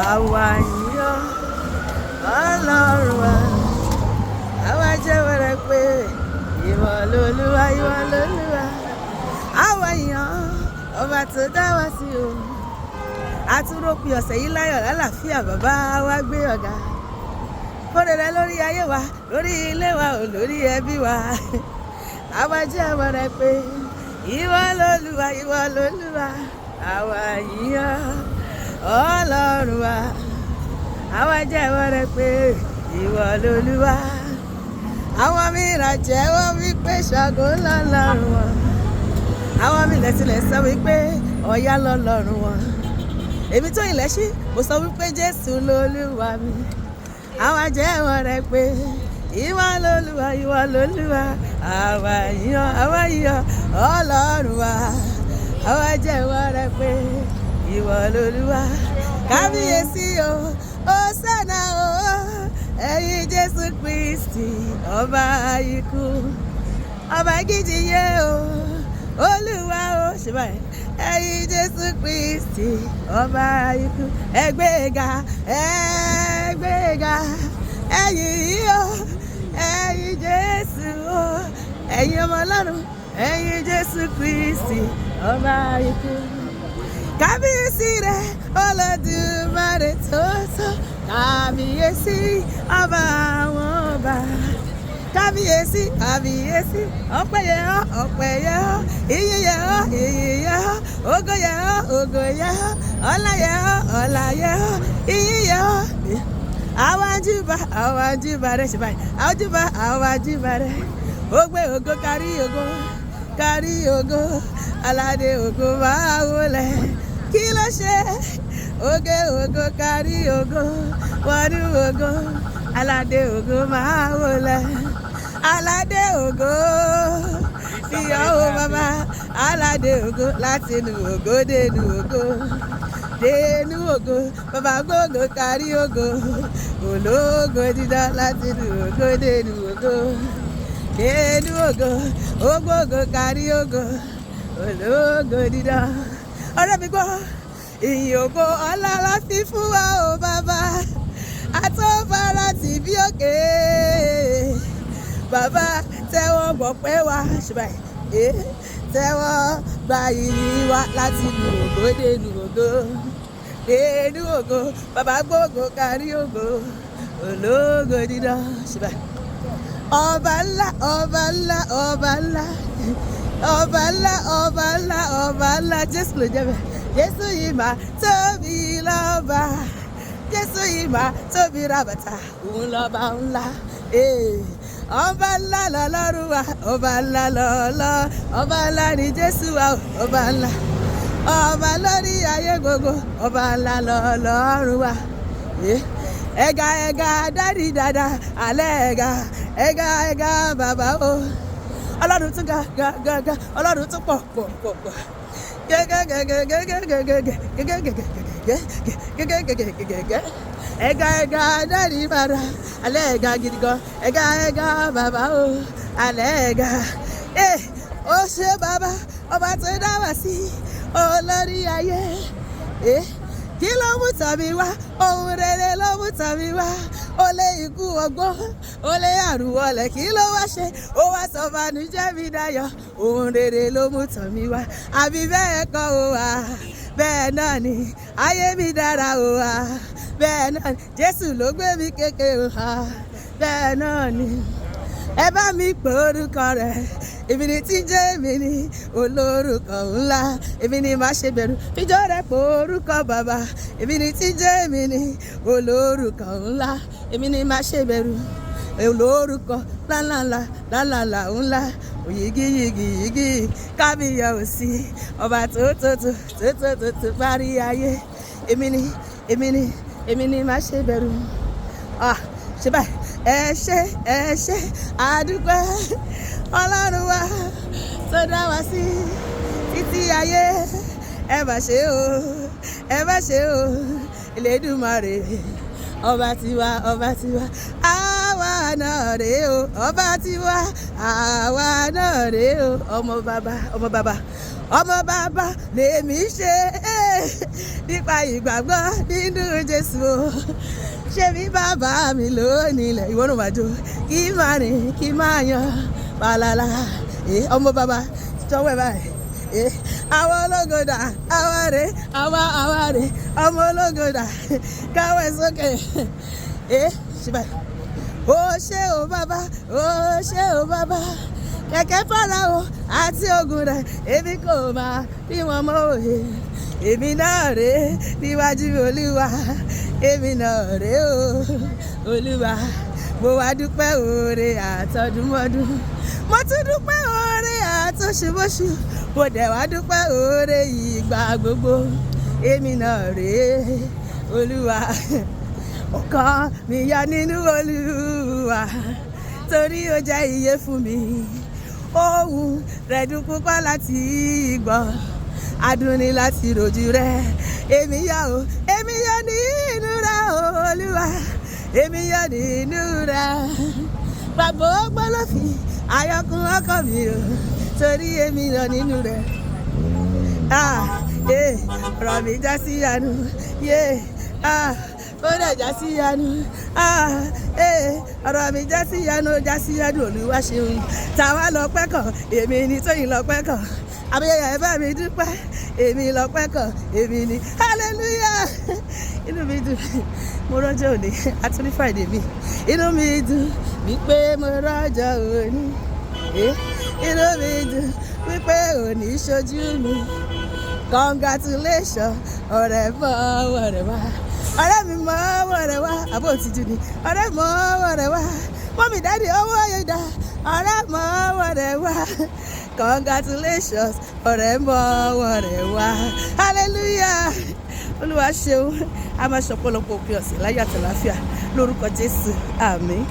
àwa yíyọ Ọlọ́run wa. Àwa jẹ́wọ́ rẹ̀ pé ìwọ lolúwa, ìwọ lolúwa. Àwa yàn ọba tó dá wa sí o. Àtúrópin ọ̀sẹ̀ yìí láyọ̀ lálàáfíà, bàbá wa gbé ọ̀gá. Fóde rẹ lórí ayé wa, lórí ilé wa, ò lórí ẹbí wa. Àwa jẹ́wọ́ rẹ̀ pé ìwọ lolúwa, ìwọ lolúwa. Àwa yàn Ọlọ́run wa. Àwa jẹ́wọ́ rẹ̀ pé ìwọ lolúwa. Àwọn mìíràn jẹ́wọ́ wípé Ṣàngó lọ́lọ́run wọn. Àwọn mìíràn tilẹ̀ sọ wípé Ọya lọ́lọ́run wọn. Èmi tó ilẹ̀ ṣí, mo sọ wípé Jésù lolúwa mi. Àwa jẹ́wọ́ rẹ̀ pé ìwọ lolúwa, ìwọ lolúwa. Àwa yàn Ọlọ́run wa. Àwa jẹ́wọ́ rẹ̀ pé ìwọ lolúwa. Kábíyèsí o, Hósánà o, ẹ̀yin Jésù Kristi, ọba ikú, ọba gíjìyẹ o, Olúwa o, ṣe báyìí. Ẹ̀yin Jésù Kristi, ọba ikú, ẹ gbéga, ẹ gbéga, ẹ̀yin yìí o, ẹ̀yin Jésù o, ẹ̀yin ọmọ Ọlọ́run, ẹ̀yin Jésù Kristi, ọba ikú. Kábíyèsí rẹ̀ Olódùmarè tó tó, kábíyèsí ọba àwọn ọba. Kábíyèsí, kábíyèsí, ọpẹ́ yẹ ọ́, ọpẹ́ yẹ ọ́, ìyìn yẹ ọ́, ìyìn yẹ ọ́, ògo yẹ ọ́, ògo yẹ ọ́, ọlá yẹ ọ́, ọlá yẹ ọ́, ìyìn yẹ ọ́. Àwa júbà rẹ̀ ṣe báyìí, àwa júbà rẹ̀. Ó gbé ògo kárí ògo, kárí ògo, aládé ògo máa wọlé. Kí ló ṣe? Oge ògo kárí ògo, wọnú ògo, aládé ògo máa wọlé. Aládé ògo, ìyàwó bàbá, aládé ògo, láti inú ògo dénú ògo, dénú ògo, bàbá gbogbo kárí ògo, ológo dídán, láti inú ògo dénú ògo, dénú ògo, ògbógo kárí ògo, ológo dídán. Ọ̀rẹ́ mi gbọ́, ìyìn ògo ọlá la fi fún wa o bàbá, àtọ́fara tì bí òkè. Bàbá tẹ́wọ́ gbọpẹ́ wa, ṣùgbọ́n tẹ́wọ́ gba ìyìn wa, láti inú ògo dénú ògo, dénú ògo, bàbá gbogbo kárí ògo, ológo dídán. Ṣùgbọ́n ọba ńlá, ọba ńlá, ọba ńlá, ọba ńlá, ọba ńlá, ọba ńlá, Jésù ló jẹ́ bẹ́ẹ̀. Jésù yìí máa tóbi lọ́ba, Jésù yìí máa tóbi rábàtà, òun lọ́ba ńlá. Ọba ńlá lọ́lọ́run wa, ọba ńlá lọ́lọ́, ọba ńlá ni Jésù wa, ọba ńlá, ọba lórí ayé gbogbo, ọba ńlá lọ́lọ́run wa. Ẹ̀gà ẹ̀gà dádì dada, alẹ́ ẹ̀gà ẹ̀gà ẹ̀gà bàbá o. Ọlọ́run tún ga, Ọlọ́run tún pọ̀. Ẹ̀gà ẹ̀gà dádì bàrà, alẹ́ ẹ̀gà gidi gan, ẹ̀gà ẹ̀gà bàbá o, alẹ́ ẹ̀gà. Ó ṣe bàbá, ọba tó dá wa sí, olórí ayé. Kí ló mú tàbí wá? Ohun rere ló mú tàbí wá. Ó lé ikú ọgbọ́n, ó lé àrùn wọlé, kí ló wá ṣe? Ó wá sọ bànújẹ́ mi dayọ̀. Ohun rere ló mú tàbí wá. Àbí bẹ́ẹ̀ kọ́ o wá, bẹ́ẹ̀ náà ni ayé mi dára o wá. Bẹ́ẹ̀ náà ni Jésù ló gbé mi kéke o wá. Bẹ́ẹ̀ náà ni ẹ bá mi pè orúkọ rẹ̀. Èmi ni tí ń jẹ́ èmi ni olórúkọ ńlá. Èmi ni má ṣe bẹ̀rù, fíjọ́ rẹ̀ pè orúkọ bàbá. Èmi ni tí ń jẹ́ èmi ni olórúkọ ńlá. Èmi ni má ṣe bẹ̀rù, olórúkọ lálàlà lálàlà ńlá. Òyìgì yìgì yìgì kábíyèsí, ọba tó parí ayé. Èmi ni má ṣe bẹ̀rù. Ṣe báyìí, ẹ ṣé àdúpẹ́. Ọlọ́run wa tó dá wa sí títí ayé, ẹ má ṣe o, Elédùmarè, ọba tiwa, àwa náà rèé o, ọba tiwa, àwa náà rèé o, ọmọ bàbá lèmi ṣe, nípa ìgbàgbọ́ nínú Jésù o. Ṣé bí bàbá mi lónìí ilẹ̀ ìwọ náà máa jó kí máa rìn kí máa yan pàlàlà ọmọ bàbá tọwọ́ ẹ̀ báyìí. Àwọn ológo dà àwa rè ọmọ ológo dà káwọ́ ẹ̀ sókè. Ṣé báyìí. Ó ṣé o bàbá ó ṣé o bàbá kẹ̀kẹ́ Fáráò àti ogun rẹ̀ èmi kò máa bí wọn mọ́ òye. Èmi náà rèé níwájú Olúwa èmi náà rèé o Olúwa. Mo wá dúpẹ́ oore àtọdúnmọ́dún mo tún dúpẹ́ oore àtọṣubọṣu mo dẹ̀ wá dúpẹ́ oore ìgbà gbogbo. Èmi náà rèé Olúwa. Ọkàn mi yá nínú Olúwa torí ó jẹ́ ìyè fún mi. Ohùn rẹ̀ dùn púpọ̀ láti gbọ́ adùn ni láti rojú rẹ̀. Èmi yọ̀ nínú rẹ̀ Olúwa èmi yọ̀ nínú rẹ̀. Bàbá gbọ́lọ́fì ayọ̀kún ọkàn mi o torí èmi yọ̀ nínú rẹ̀. Ọ̀rọ̀ mi já sí ìyanu ó dẹ̀ já sí ìyanu ọ̀rọ̀ mi já sí ìyanu Olúwa ṣeun. Tàwa lọ́pẹ́ kan èmi ni Tóyìn lọ́pẹ́ kan àbíyẹ̀yẹ̀ ẹ bá mi dúpẹ́ èmi lọ́pẹ́ kan èmi ni hallelujah. Inú mi dùn mo rọ́jọ́ òní àtúní Friday mi inú mi dùn wípé mo rọ́jọ́ òní inú mi dùn wípé òní ṣojú mi. Congratulations ọ̀rẹ́ mọ́ ọ̀rẹ́ wá ọ̀rẹ́ mi mọ́ ọ̀rẹ́ wá àbó òtítù ni ọ̀rẹ́ mọ́ ọ̀rẹ́ wá mọ́mí dáàdì owó yẹn dá ọ̀rẹ́ mọ́ ọ̀rẹ́ wá. Congratulations ọ̀rẹ́ mọ́ ọ̀rẹ́ wá hallelujah. Olúwa ṣeun a máa ṣọ̀pọ̀lọpọ̀ òpin ọ̀sẹ̀ láyọ̀ àtàlàáfíà lórúkọ Jésù àmín.